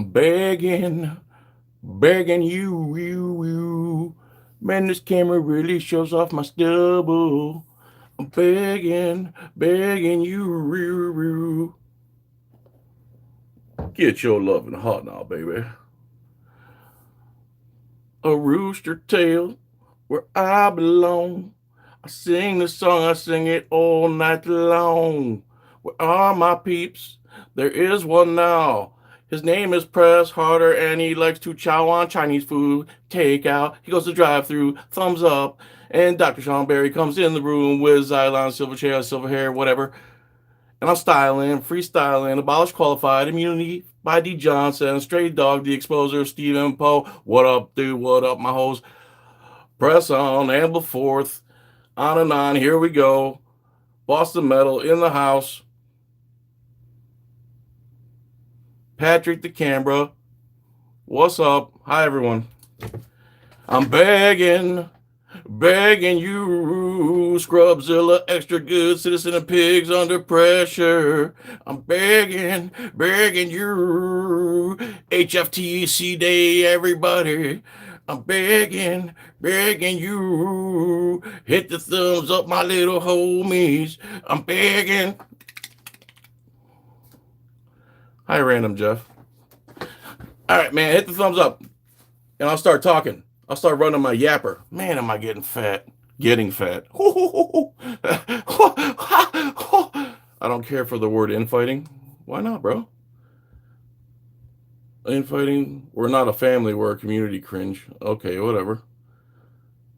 I'm begging you. Man, this camera really shows off my stubble. I'm begging you. Get your loving heart now, baby. A rooster tail where I belong. I sing the song, I sing it all night long. Where are my peeps? There is one now. His name is Press Harder and he likes to chow on Chinese food. Take out, he goes to drive through, thumbs up. And Dr. Sean Berry comes in the room with Xylon, silver chair, silver hair, whatever. And I'm styling, freestyling, abolish qualified immunity by D. Johnson, Stray Dog, the exposer, Stephen Poe. What up, dude? What up, my hoes? Press on, amble forth, on and on. Here we go. Boston Metal in the house. Patrick the Canberra. What's up? Hi, everyone. I'm begging you, Scrubzilla, extra good citizen of pigs under pressure. I'm begging you, HFTC Day, everybody. I'm begging you, hit the thumbs up, my little homies. I'm begging. Hi, Random Jeff. All right, man, hit the thumbs up, and I'll start talking. I'll start running my yapper. Man, am I getting fat? Getting fat. I don't care for the word infighting. Why not, bro? Infighting? We're not a family, we're a community. Cringe. Okay, whatever.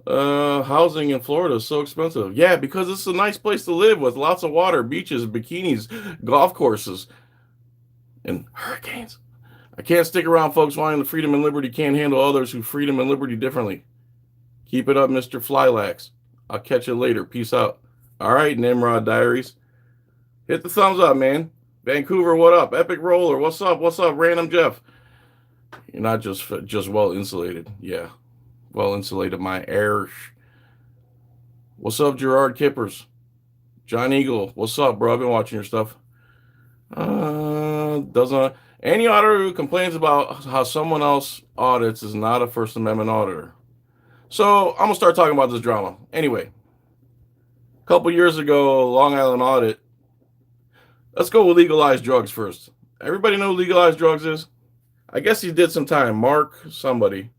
Housing in Florida is so expensive. Yeah, because it's a nice place to live with lots of water, beaches, bikinis, golf courses, and hurricanes. I can't stick around folks wanting the freedom and liberty can't handle others who freedom and liberty differently. Keep it up, Mr. Flylax. I'll catch you later. Peace out. All right, Nimrod Diaries. Hit the thumbs up, man. Vancouver, what up? Epic Roller, what's up? What's up, Random Jeff? You're not just well insulated. Yeah, well insulated, my air. What's up, Gerard Kippers? John Eagle, what's up, bro? I've been watching your stuff. Doesn't... Any auditor who complains about how someone else audits is not a First Amendment auditor. So I'm going to start talking about this drama. Anyway, a couple years ago, Long Island audit. Let's go with Legalize Drugz first. Everybody know who Legalize Drugz is? I guess he did some time. Mark. Legalize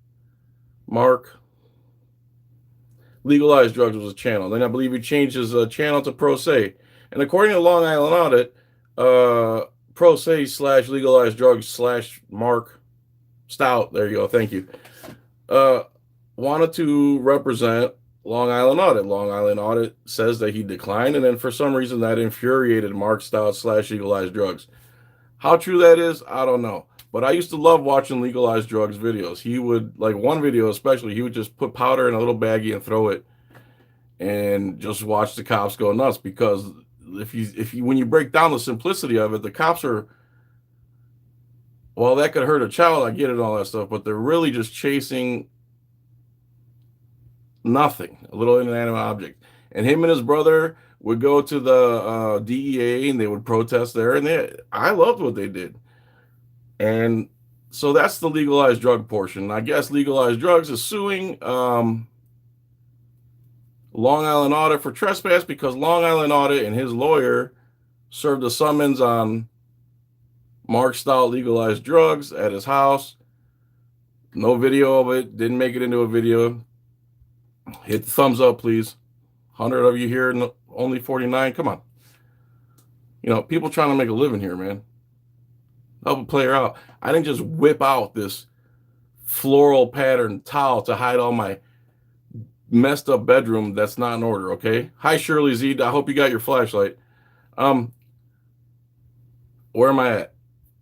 Drugz was a channel. Then I believe he changed his channel to Pro Se. And according to Long Island audit, Pro Se / Legalize Drugz / Mark Stout, there you go, thank you, wanted to represent Long Island audit. Long Island audit says that he declined, and then for some reason that infuriated Mark Stout / Legalize Drugz. How true that is, I don't know. But I used to love watching Legalize Drugz videos. He would, like one video especially, he would just put powder in a little baggie and throw it and just watch the cops go nuts, because if you when you break down the simplicity of it, the cops are, well, that could hurt a child, I get it, all that stuff, but they're really just chasing nothing, a little inanimate object. And him and his brother would go to the DEA and they would protest there, and I loved what they did. And so that's the legalized drug portion. I guess Legalize Drugz is suing Long Island Audit for trespass because Long Island Audit and his lawyer served a summons on Mark Stout Legalize Drugz at his house. No video of it. Didn't make it into a video. Hit the thumbs up, please. 100 of you here, only 49. Come on. You know, people trying to make a living here, man. Help a player out. I didn't just whip out this floral pattern towel to hide all my messed up bedroom that's not in order, okay? Hi, Shirley Z. I hope you got your flashlight. Where am I at?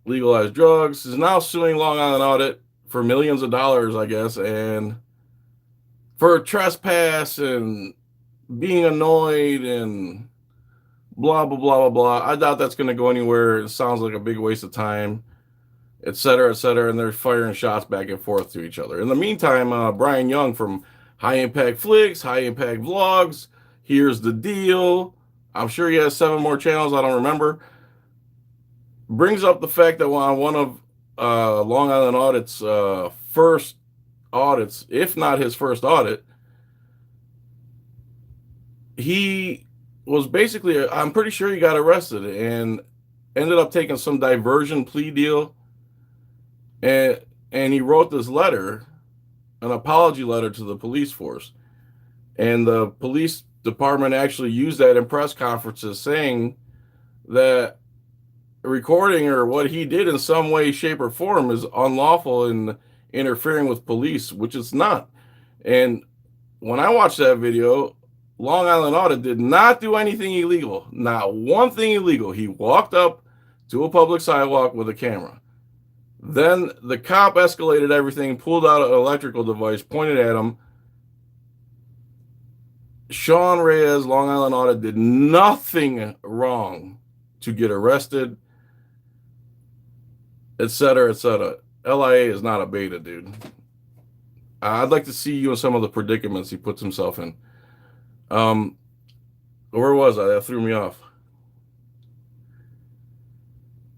Legalize Drugz is now suing Long Island Audit for millions of dollars, I guess, and for trespass and being annoyed and blah, blah, blah, blah, blah. I doubt that's going to go anywhere. It sounds like a big waste of time, et cetera, and they're firing shots back and forth to each other. In the meantime, Brian Young from High Impact Flicks, High Impact Vlogs, Here's the Deal, I'm sure he has 7 more channels, I don't remember, brings up the fact that on one of Long Island Audit's first audits, if not his first audit, he was basically, I'm pretty sure he got arrested and ended up taking some diversion plea deal. And he wrote this letter, an apology letter to the police force. And the police department actually used that in press conferences, saying that recording or what he did in some way, shape, or form is unlawful and interfering with police, which it's not. And when I watched that video, Long Island Audit did not do anything illegal, not one thing illegal. He walked up to a public sidewalk with a camera. Then the cop escalated everything, pulled out an electrical device, pointed at him. Sean Reyes, Long Island Audit, did nothing wrong to get arrested, etc., etc. LIA is not a beta, dude. I'd like to see you in some of the predicaments he puts himself in. Where was I? That threw me off.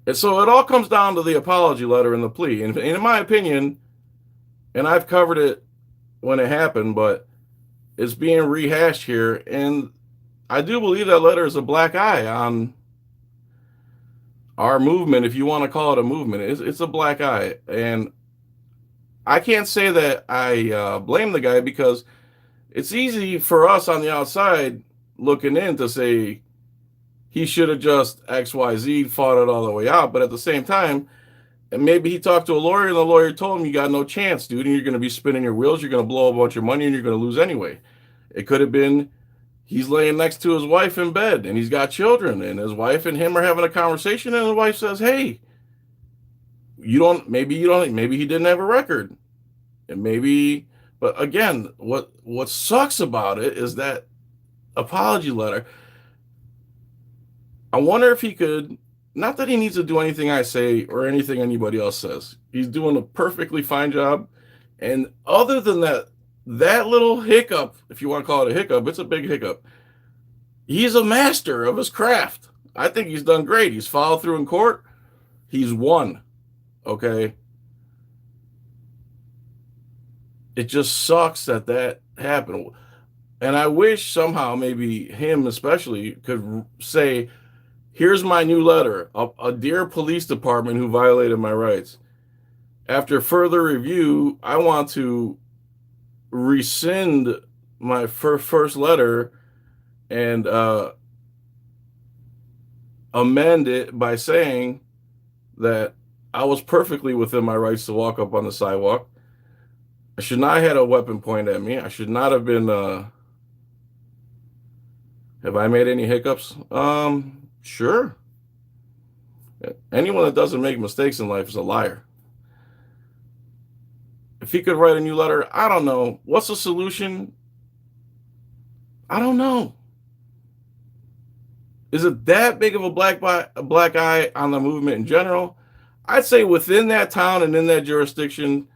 And so it all comes down to the apology letter and the plea. And in my opinion, and I've covered it when it happened, but it's being rehashed here. And I do believe that letter is a black eye on our movement, if you want to call it a movement. It's a black eye. And I can't say that I blame the guy, because it's easy for us on the outside looking in to say he should have just XYZ, fought it all the way out. But at the same time, and maybe he talked to a lawyer and the lawyer told him, you got no chance, dude, and you're going to be spinning your wheels, you're going to blow a bunch of money, and you're going to lose anyway. It could have been he's laying next to his wife in bed and he's got children, and his wife and him are having a conversation, and the wife says, hey, maybe he didn't have a record. And maybe, but again, what sucks about it is that apology letter. I wonder if he could, not that he needs to do anything I say or anything anybody else says. He's doing a perfectly fine job. And other than that little hiccup, if you want to call it a hiccup, it's a big hiccup. He's a master of his craft. I think he's done great. He's followed through in court. He's won. Okay. It just sucks that happened. And I wish somehow, maybe him especially, could say, here's my new letter. A dear police department who violated my rights. After further review, I want to rescind my first letter and amend it by saying that I was perfectly within my rights to walk up on the sidewalk. I should not have had a weapon pointed at me. I should not have been... Have I made any hiccups? Sure. Anyone that doesn't make mistakes in life is a liar. If he could write a new letter, I don't know. What's the solution? I don't know. Is it that big of a black eye on the movement in general? I'd say within that town and in that jurisdiction,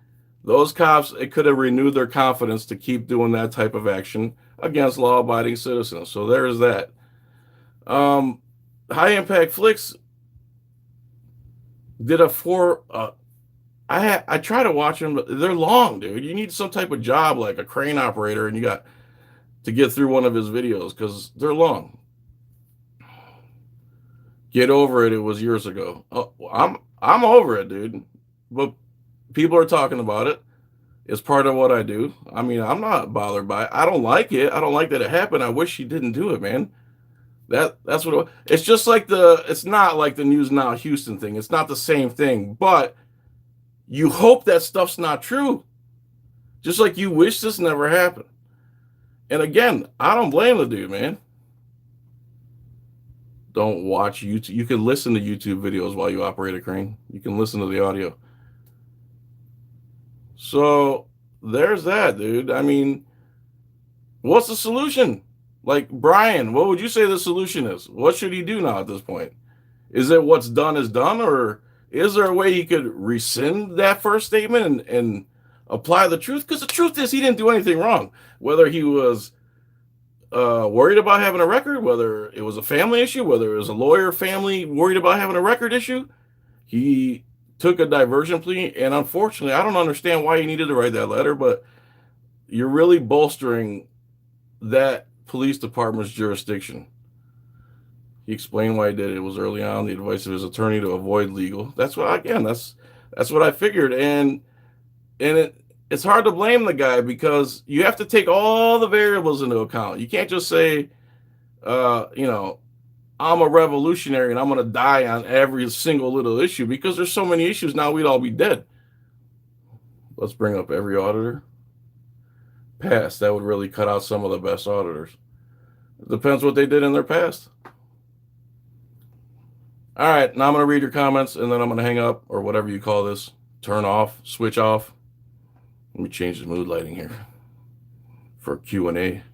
those cops, it could have renewed their confidence to keep doing that type of action against law-abiding citizens. So there is that. High Impact Felix did I try to watch them, but they're long, dude. You need some type of job like a crane operator, and you got to get through one of his videos because they're long. Get over it. It was years ago. Oh, I'm over it, dude. But people are talking about it. It's part of what I do. I mean, I'm not bothered by it. I don't like it. I don't like that it happened. I wish he didn't do it, man. That's what it's just like it's not like the News Now Houston thing. It's not the same thing, but you hope that stuff's not true. Just like you wish this never happened. And again, I don't blame the dude, man. Don't watch YouTube. You can listen to YouTube videos while you operate a crane. You can listen to the audio. So there's that, dude. I mean, what's the solution? Like, Brian, what would you say the solution is? What should he do now at this point? Is it what's done is done, or is there a way he could rescind that first statement and apply the truth? Because the truth is he didn't do anything wrong. Whether he was worried about having a record, whether it was a family issue, whether it was a lawyer family worried about having a record issue, he took a diversion plea, and unfortunately, I don't understand why he needed to write that letter, but you're really bolstering that police department's jurisdiction. He explained why he did it. It was early on the advice of his attorney to avoid legal. That's what that's what I figured, and it's hard to blame the guy because you have to take all the variables into account. You can't just say, you know, I'm a revolutionary and I'm going to die on every single little issue because there's so many issues now we'd all be dead. Let's bring up every auditor. Past. That would really cut out some of the best auditors. It depends what they did in their past. All right, now I'm going to read your comments and then I'm going to hang up or whatever you call this. Turn off, switch off. Let me change the mood lighting here for Q&A.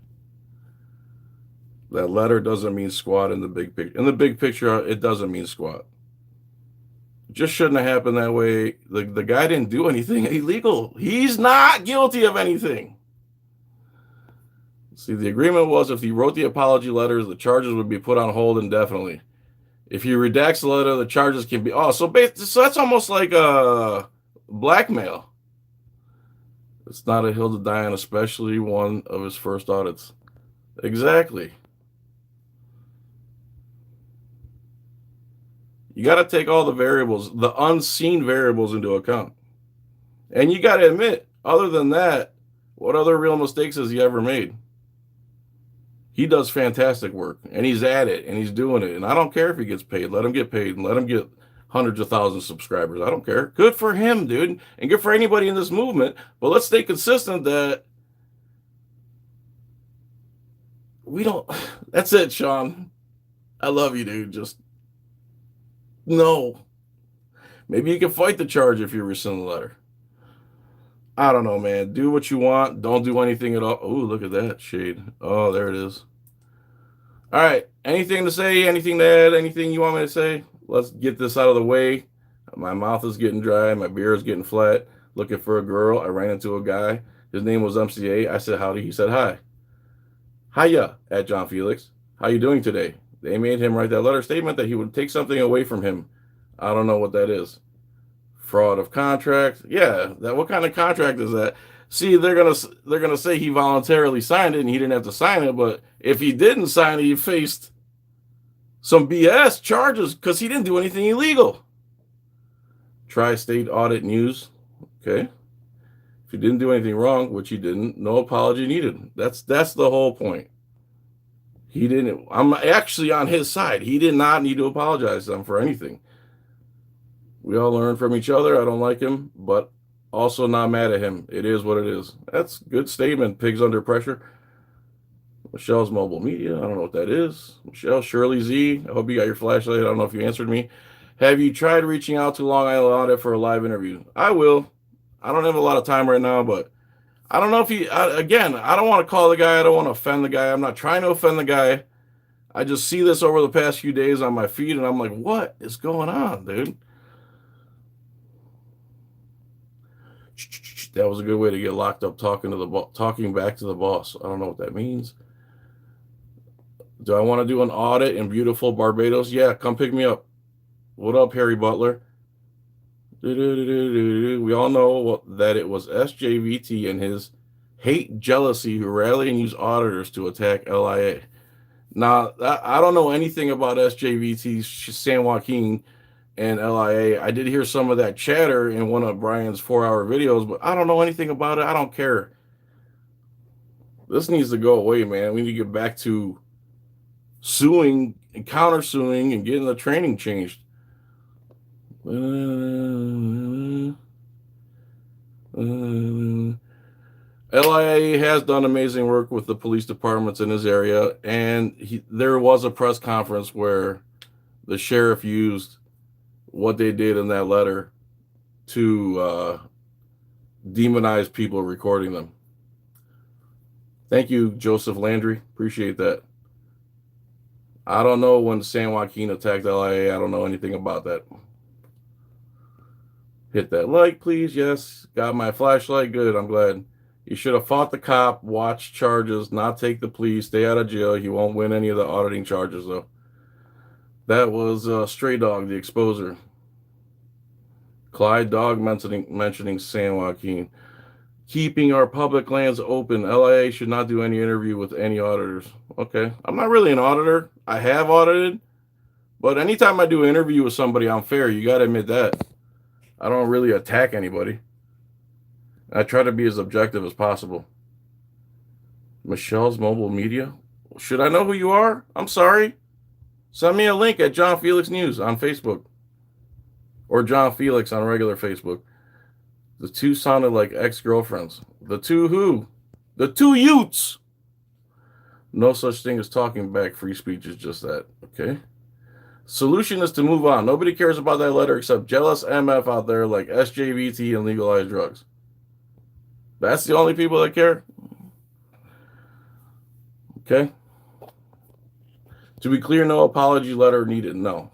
That letter doesn't mean squat in the big picture. In the big picture, it doesn't mean squat. It just shouldn't have happened that way. The guy didn't do anything illegal. He's not guilty of anything. See, the agreement was if he wrote the apology letters, the charges would be put on hold indefinitely. If he redacts the letter, the charges can be... Oh, so that's almost like a blackmail. It's not a hill to die on, especially one of his first audits. Exactly. You got to take all the variables, the unseen variables into account. And you got to admit, other than that, what other real mistakes has he ever made? He does fantastic work, and he's at it, and he's doing it. And I don't care if he gets paid. Let him get paid, and let him get hundreds of thousands of subscribers. I don't care. Good for him, dude, and good for anybody in this movement. But let's stay consistent that we don't... That's it, Sean. I love you, dude. Just no. Maybe you can fight the charge if you rescind the letter. I don't know, man. Do what you want. Don't do anything at all. Oh, look at that shade. Oh, there it is. All right. Anything to say? Anything to add? Anything you want me to say? Let's get this out of the way. My mouth is getting dry. My beer is getting flat. Looking for a girl. I ran into a guy. His name was MCA. I said, howdy. He said, hi. Hiya, at John Felix. How you doing today? They made him write that letter statement that he would take something away from him. I don't know what that is. Fraud of contract. Yeah, that what kind of contract is that? See, they're gonna say he voluntarily signed it and he didn't have to sign it, but if he didn't sign it, he faced some BS charges because he didn't do anything illegal. Tri-state audit news. Okay. If he didn't do anything wrong, which he didn't, no apology needed. That's the whole point. He didn't. I'm actually on his side. He did not need to apologize to them for anything. We all learn from each other. I don't like him, but also not mad at him. It is what it is. That's a good statement. Pigs under pressure. Michelle's Mobile Media. I don't know what that is. Michelle, Shirley Z. I hope you got your flashlight. I don't know if you answered me. Have you tried reaching out to Long Island Audit for a live interview? I will. I don't have a lot of time right now, but I don't know if he... Again, I don't want to call the guy. I don't want to offend the guy. I'm not trying to offend the guy. I just see this over the past few days on my feed, and I'm like, what is going on, dude? That was a good way to get locked up talking back to the boss. I don't know what that means. Do I want to do an audit in beautiful Barbados? Yeah, come pick me up. What up, Harry Butler? We all know that it was SJVT and his hate jealousy who rally and use auditors to attack LIA. Now, I don't know anything about SJVT, San Joaquin, and LIA. I did hear some of that chatter in one of Brian's 4-hour videos, but I don't know anything about it. I don't care. This needs to go away, man. We need to get back to suing and countersuing and getting the training changed. LIA has done amazing work with the police departments in his area, and there was a press conference where the sheriff used what they did in that letter to demonize people recording them. Thank you, Joseph Landry. Appreciate that. I don't know when San Joaquin attacked LIA. I don't know anything about that. Hit that like, please. Yes. Got my flashlight. Good. I'm glad. You should have fought the cop, watch charges, not take the plea, stay out of jail. He won't win any of the auditing charges, though. That was Stray Dog, the exposer. Clyde Dog mentioning San Joaquin. Keeping our public lands open. LIA should not do any interview with any auditors. Okay. I'm not really an auditor. I have audited. But anytime I do an interview with somebody, I'm fair. You got to admit that. I don't really attack anybody. I try to be as objective as possible. Michelle's Mobile Media? Should I know who you are? I'm sorry. Send me a link at John Felix News on Facebook. Or John Felix on regular Facebook. The two sounded like ex-girlfriends. The two who? The two Utes! No such thing as talking back. Free speech is just that. Okay. Solution is to move on. Nobody cares about that letter except jealous MF out there like SJVT and Legalize Drugz. That's the only people that care? Okay. To be clear, no apology letter needed. No.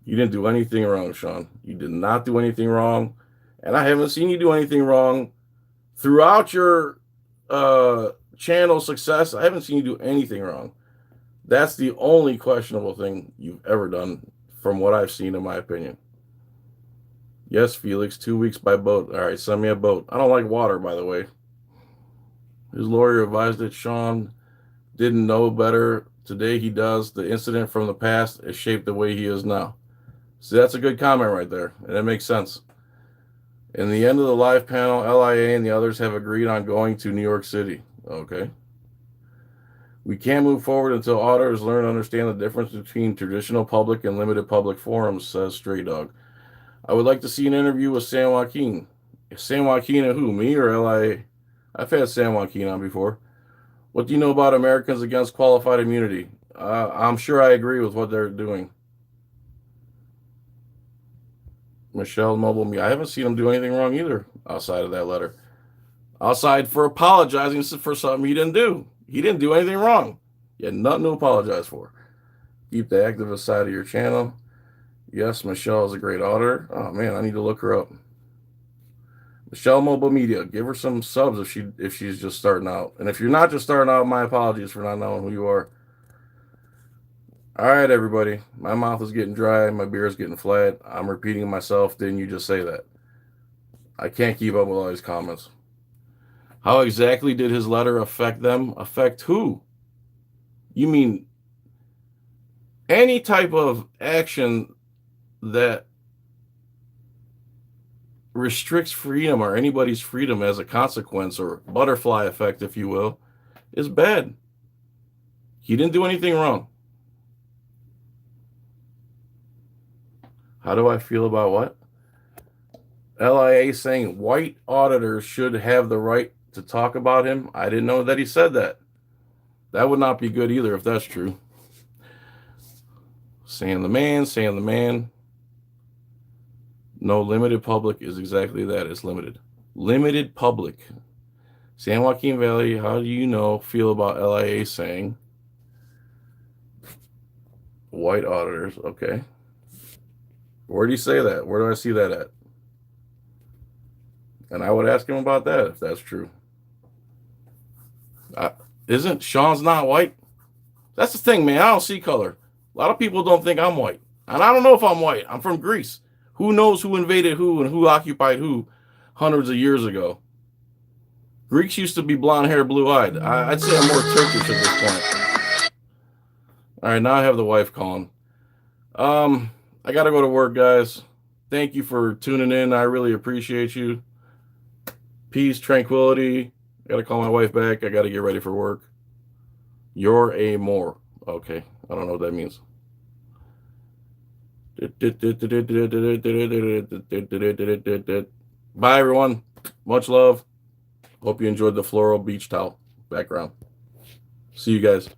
You didn't do anything wrong, Sean. You did not do anything wrong. And I haven't seen you do anything wrong throughout your channel success. I haven't seen you do anything wrong. That's the only questionable thing you've ever done from what I've seen, in my opinion. Yes, Felix, 2 weeks by boat. All right, send me a boat. I don't like water, by the way. His lawyer advised that Sean didn't know better. Today he does. The incident from the past has shaped the way he is now. See, that's a good comment right there, and it makes sense. In the end of the live panel, LIA and the others have agreed on going to New York City. Okay. We can't move forward until auditors learn to understand the difference between traditional public and limited public forums, says Stray Dog. I would like to see an interview with San Joaquin. San Joaquin and who, me or LIA? I've had San Joaquin on before. What do you know about Americans against qualified immunity? I'm sure I agree with what they're doing. Michelle Mobile Me. I haven't seen him do anything wrong either outside of that letter. Outside for apologizing for something he didn't do. He didn't do anything wrong. You had nothing to apologize for. Keep the activist side of your channel. Yes, Michelle is a great auditor. Oh, man, I need to look her up. Michelle Mobile Media. Give her some subs if she's just starting out. And if you're not just starting out, my apologies for not knowing who you are. All right, everybody. My mouth is getting dry. My beer is getting flat. I'm repeating myself. Didn't you just say that? I can't keep up with all these comments. How exactly did his letter affect them? Affect who? You mean any type of action that restricts freedom or anybody's freedom as a consequence, or butterfly effect, if you will, is bad. He didn't do anything wrong. How do I feel about what? LIA saying white auditors should have the right to talk about him. I didn't know that he said that. That would not be good either if that's true. Saying the man. No, limited public is exactly that. It's limited. Limited public. San Joaquin Valley, how do you feel about LIA saying white auditors? Okay. Where do you say that? Where do I see that at? And I would ask him about that if that's true. Isn't Sean's not white? That's the thing, man. I don't see color. A lot of people don't think I'm white. And I don't know if I'm white. I'm from Greece. Who knows who invaded who and who occupied who hundreds of years ago? Greeks used to be blonde hair, blue-eyed. I'd say I'm more Turkish at this point. All right, now I have the wife calling. I got to go to work, guys. Thank you for tuning in. I really appreciate you. Peace, tranquility. I got to call my wife back. I got to get ready for work. You're a more. Okay. I don't know what that means. Bye, everyone. Much love. Hope you enjoyed the floral beach towel background. See you guys.